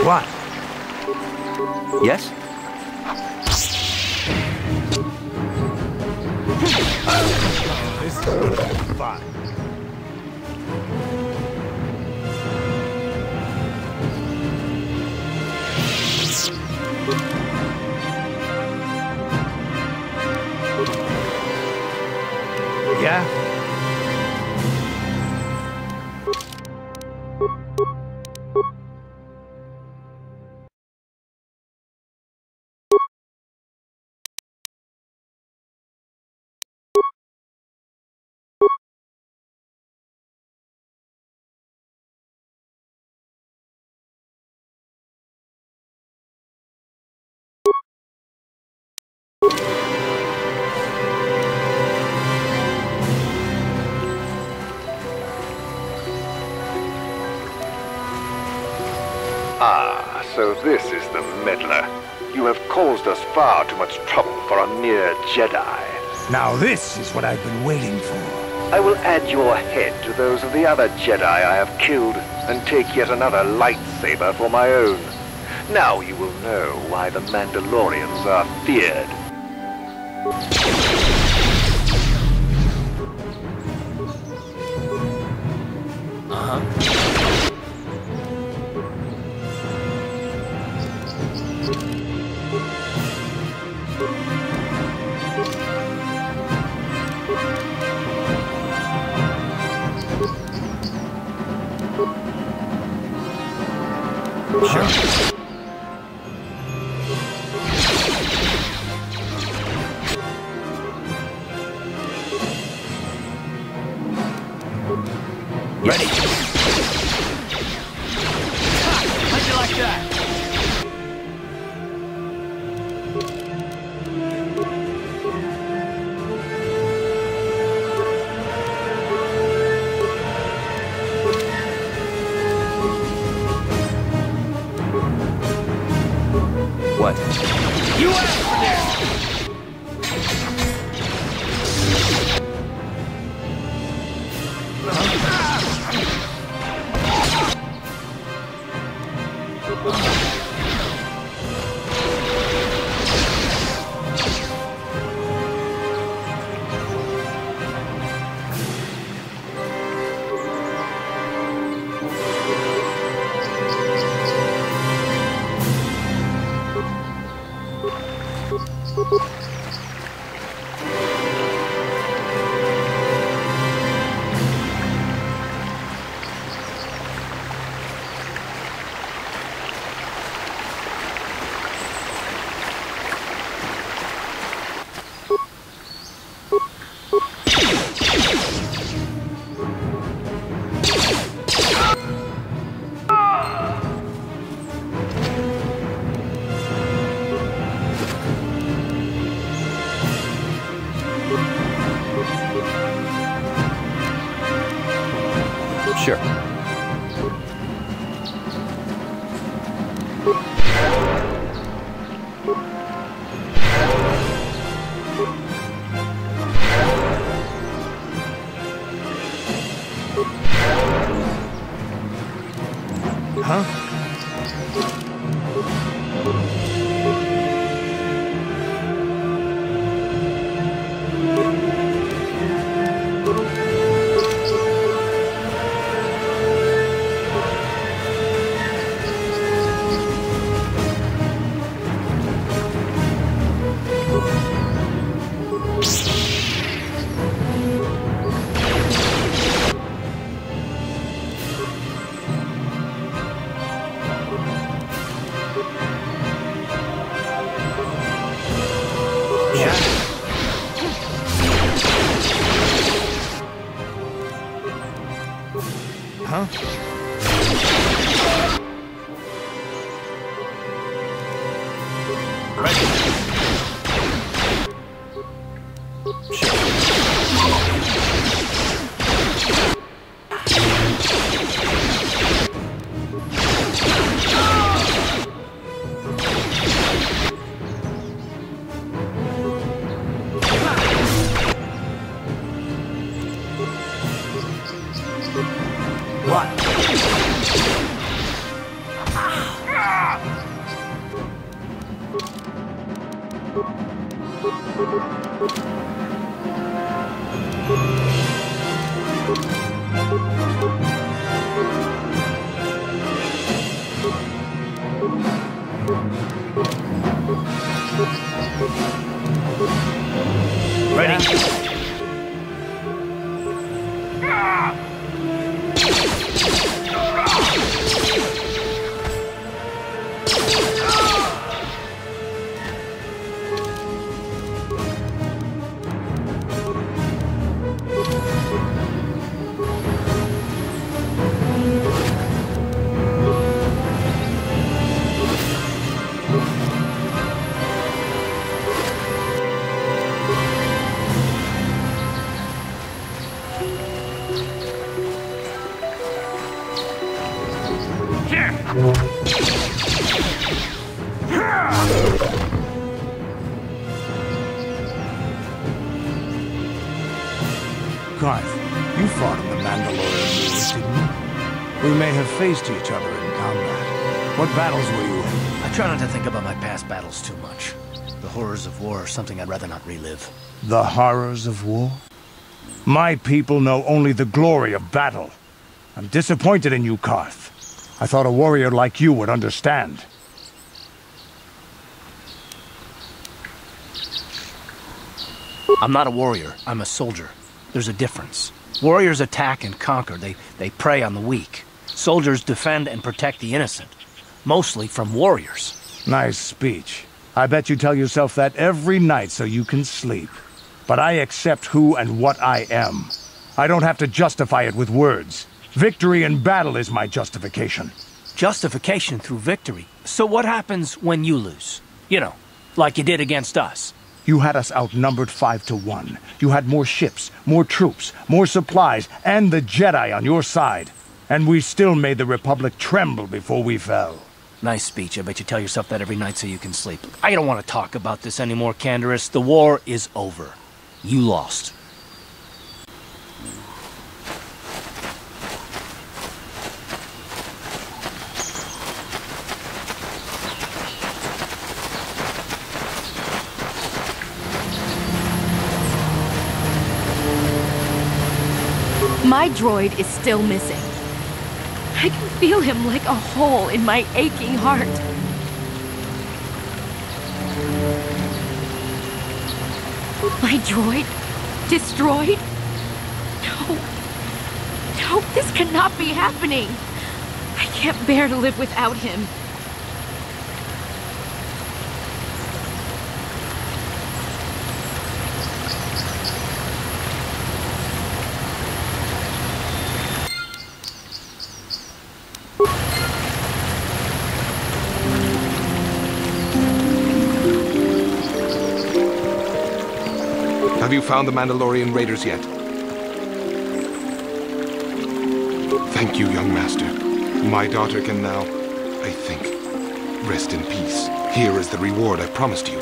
What? Yes? This is gonna be fun. Yeah? Ah, so this is the meddler. You have caused us far too much trouble for a mere Jedi. Now this is what I've been waiting for. I will add your head to those of the other Jedi I have killed, and take yet another lightsaber for my own. Now you will know why the Mandalorians are feared. Sure. Ready. How'd you like that? What? You asked for this! Garth, you fought in the Mandalorian Wars, didn't you? We may have faced each other in combat. What battles were you in? I try not to think about my past battles too much. The horrors of war are something I'd rather not relive. The horrors of war? My people know only the glory of battle. I'm disappointed in you, Garth. I thought a warrior like you would understand. I'm not a warrior, I'm a soldier. There's a difference. Warriors attack and conquer. They prey on the weak. Soldiers defend and protect the innocent. Mostly from warriors. Nice speech. I bet you tell yourself that every night so you can sleep. But I accept who and what I am. I don't have to justify it with words. Victory in battle is my justification. Justification through victory. So what happens when you lose? You know, like you did against us. You had us outnumbered 5-1. You had more ships, more troops, more supplies, and the Jedi on your side. And we still made the Republic tremble before we fell. Nice speech. I bet you tell yourself that every night so you can sleep. I don't want to talk about this anymore, Canderous. The war is over. You lost. My droid is still missing. I can feel him like a hole in my aching heart. My droid? Destroyed? No. No, this cannot be happening. I can't bear to live without him. Have you found the Mandalorian raiders yet? Thank you, young master. My daughter can now, I think, rest in peace. Here is the reward I promised you.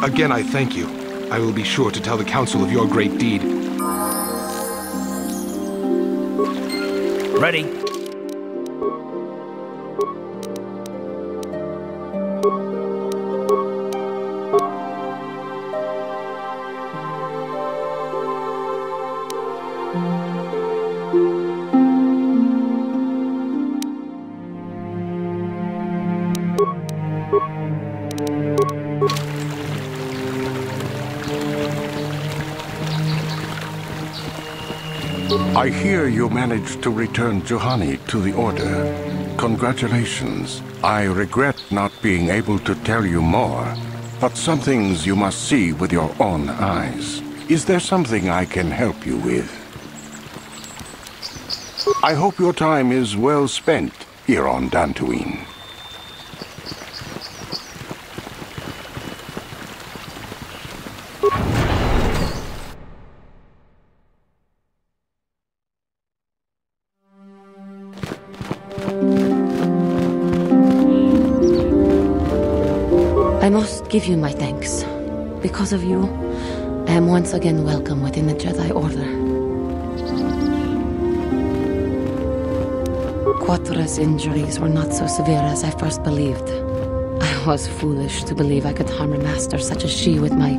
Again, I thank you. I will be sure to tell the Council of your great deed. Ready? I hear you managed to return Juhani to the Order. Congratulations. I regret not being able to tell you more, but some things you must see with your own eyes. Is there something I can help you with? I hope your time is well spent here on Dantooine. I must give you my thanks. Because of you, I am once again welcome within the Jedi Order. Quatre's injuries were not so severe as I first believed. I was foolish to believe I could harm a master such as she with my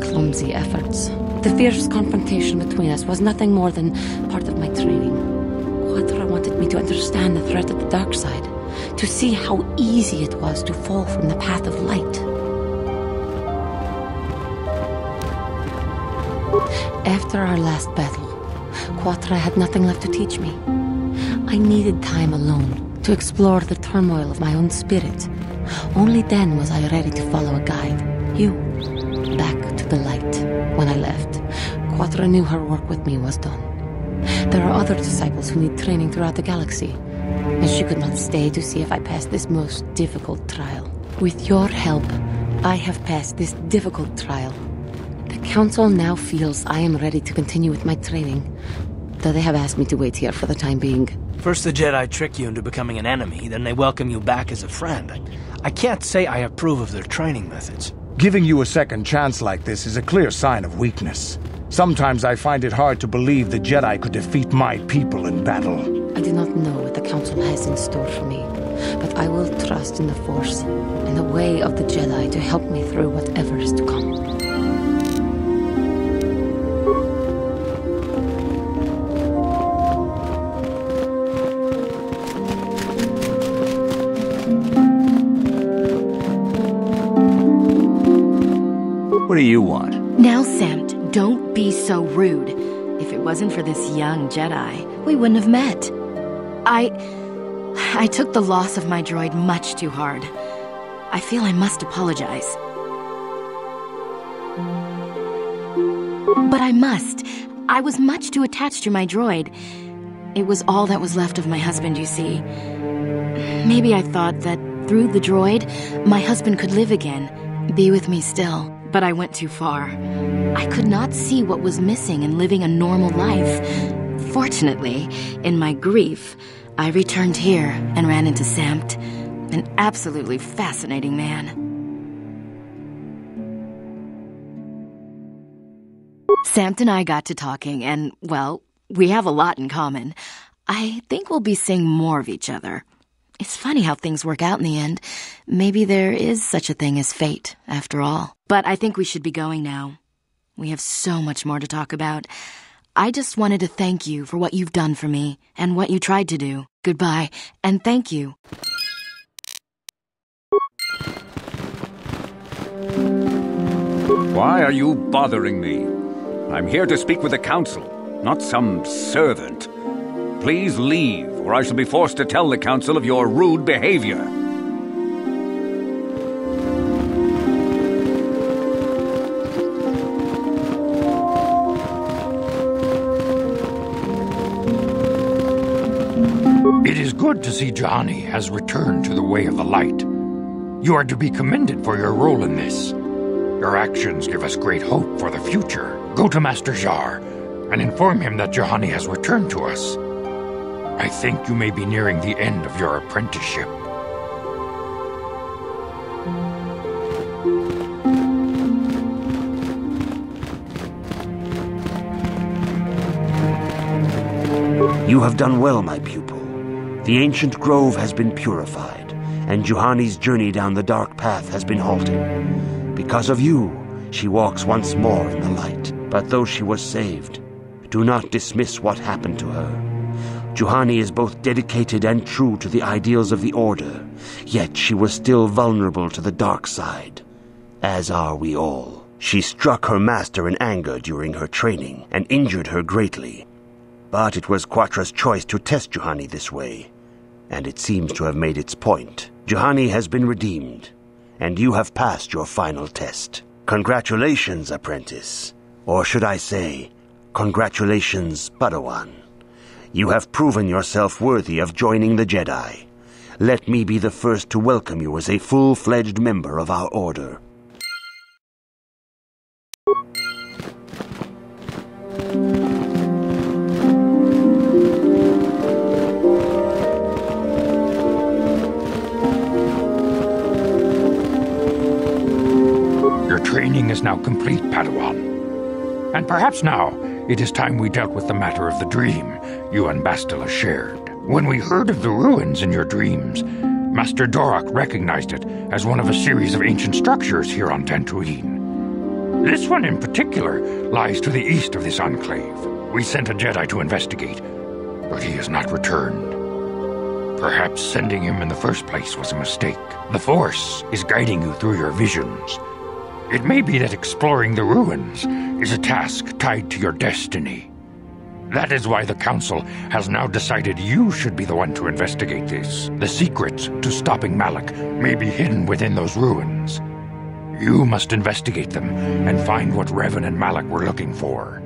clumsy efforts. The fierce confrontation between us was nothing more than part of my training. Quatre wanted me to understand the threat of the dark side, to see how easy it was to fall from the path of light. After our last battle, Quatre had nothing left to teach me. I needed time alone to explore the turmoil of my own spirit. Only then was I ready to follow a guide, you, back to the light. When I left, Quatre knew her work with me was done. There are other disciples who need training throughout the galaxy, and she could not stay to see if I passed this most difficult trial. With your help, I have passed this difficult trial. The Council now feels I am ready to continue with my training, though they have asked me to wait here for the time being. First the Jedi trick you into becoming an enemy, then they welcome you back as a friend. I can't say I approve of their training methods. Giving you a second chance like this is a clear sign of weakness. Sometimes I find it hard to believe the Jedi could defeat my people in battle. I do not know what the Council has in store for me, but I will trust in the Force and the way of the Jedi to help me through whatever is to come. What do you want? Now, Samt, don't be so rude. If it wasn't for this young Jedi, we wouldn't have met. I took the loss of my droid much too hard. I feel I must apologize. But I must. I was much too attached to my droid. It was all that was left of my husband, you see. Maybe I thought that through the droid, my husband could live again, be with me still. But I went too far. I could not see what was missing in living a normal life. Fortunately, in my grief, I returned here and ran into Samt, an absolutely fascinating man. Samt and I got to talking, and, well, we have a lot in common. I think we'll be seeing more of each other. It's funny how things work out in the end. Maybe there is such a thing as fate, after all. But I think we should be going now. We have so much more to talk about. I just wanted to thank you for what you've done for me and what you tried to do. Goodbye, and thank you. Why are you bothering me? I'm here to speak with the Council, not some servant. Please leave, or I shall be forced to tell the Council of your rude behavior. It is good to see Juhani has returned to the way of the light. You are to be commended for your role in this. Your actions give us great hope for the future. Go to Master Jar and inform him that Juhani has returned to us. I think you may be nearing the end of your apprenticeship. You have done well, my pupil. The ancient grove has been purified, and Juhani's journey down the dark path has been halted. Because of you, she walks once more in the light. But though she was saved, do not dismiss what happened to her. Juhani is both dedicated and true to the ideals of the Order, yet she was still vulnerable to the dark side, as are we all. She struck her master in anger during her training and injured her greatly. But it was Quatra's choice to test Juhani this way, and it seems to have made its point. Juhani has been redeemed, and you have passed your final test. Congratulations, apprentice. Or should I say, congratulations, Padawan. You have proven yourself worthy of joining the Jedi. Let me be the first to welcome you as a full-fledged member of our order. Your training is now complete, Padawan. And perhaps now it is time we dealt with the matter of the dream you and Bastila shared. When we heard of the ruins in your dreams, Master Dorak recognized it as one of a series of ancient structures here on Dantooine. This one in particular lies to the east of this enclave. We sent a Jedi to investigate, but he has not returned. Perhaps sending him in the first place was a mistake. The Force is guiding you through your visions. It may be that exploring the ruins is a task tied to your destiny. That is why the Council has now decided you should be the one to investigate this. The secrets to stopping Malak may be hidden within those ruins. You must investigate them and find what Revan and Malak were looking for.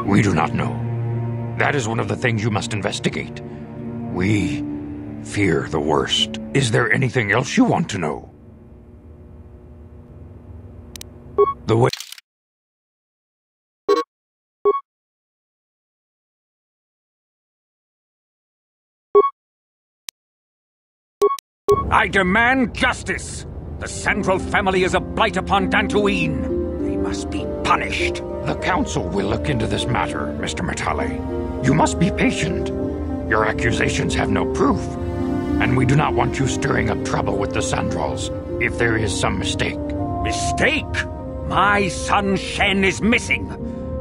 We do not know. That is one of the things you must investigate. We fear the worst. Is there anything else you want to know? The way... I demand justice! The Sandral family is a blight upon Dantooine. They must be punished. The Council will look into this matter, Mr. Matale. You must be patient. Your accusations have no proof, and we do not want you stirring up trouble with the Sandrals if there is some mistake. Mistake? My son Shen is missing.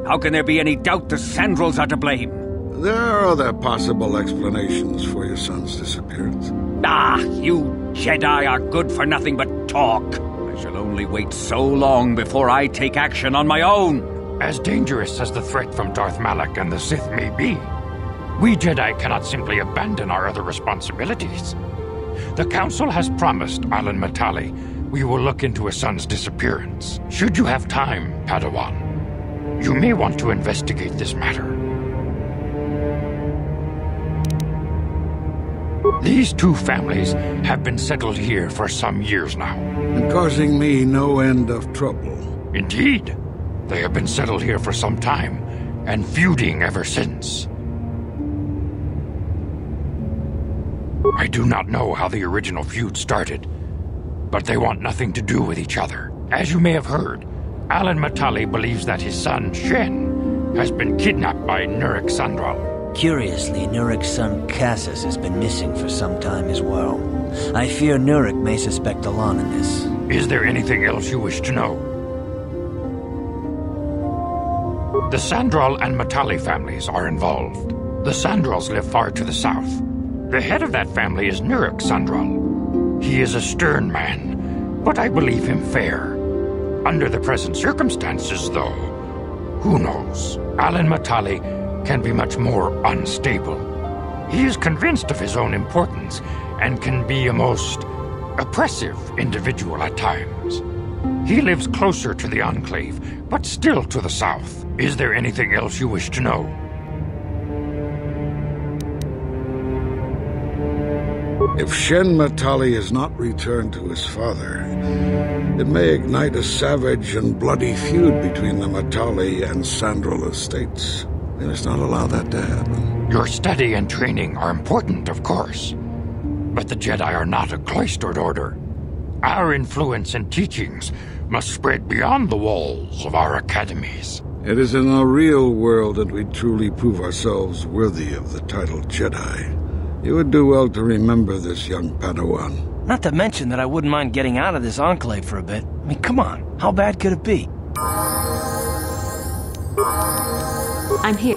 How can there be any doubt the Sandrals are to blame? There are other possible explanations for your son's disappearance. Ah, you Jedi are good for nothing but talk. I shall only wait so long before I take action on my own. As dangerous as the threat from Darth Malak and the Sith may be, we Jedi cannot simply abandon our other responsibilities. The Council has promised Alan Matale we will look into his son's disappearance. Should you have time, Padawan, you may want to investigate this matter. These two families have been settled here for some years now. And causing me no end of trouble. Indeed. They have been settled here for some time, and feuding ever since. I do not know how the original feud started, but they want nothing to do with each other. As you may have heard, Alan Matale believes that his son, Shen, has been kidnapped by Nurik Sandral. Curiously, Nurik's son Cassus has been missing for some time as well. I fear Nurik may suspect Alan in this. Is there anything else you wish to know? The Sandral and Matale families are involved. The Sandrals live far to the south. The head of that family is Nurik Sandral. He is a stern man, but I believe him fair. Under the present circumstances, though, who knows? Alan Matale can be much more unstable. He is convinced of his own importance and can be a most oppressive individual at times. He lives closer to the Enclave, but still to the south. Is there anything else you wish to know? If Shen Matale is not returned to his father, it may ignite a savage and bloody feud between the Matale and Sandral estates. We must not allow that to happen. Your study and training are important, of course. But the Jedi are not a cloistered order. Our influence and teachings must spread beyond the walls of our academies. It is in the real world that we truly prove ourselves worthy of the title Jedi. You would do well to remember this, young Padawan. Not to mention that I wouldn't mind getting out of this enclave for a bit. I mean, come on, how bad could it be? I'm here.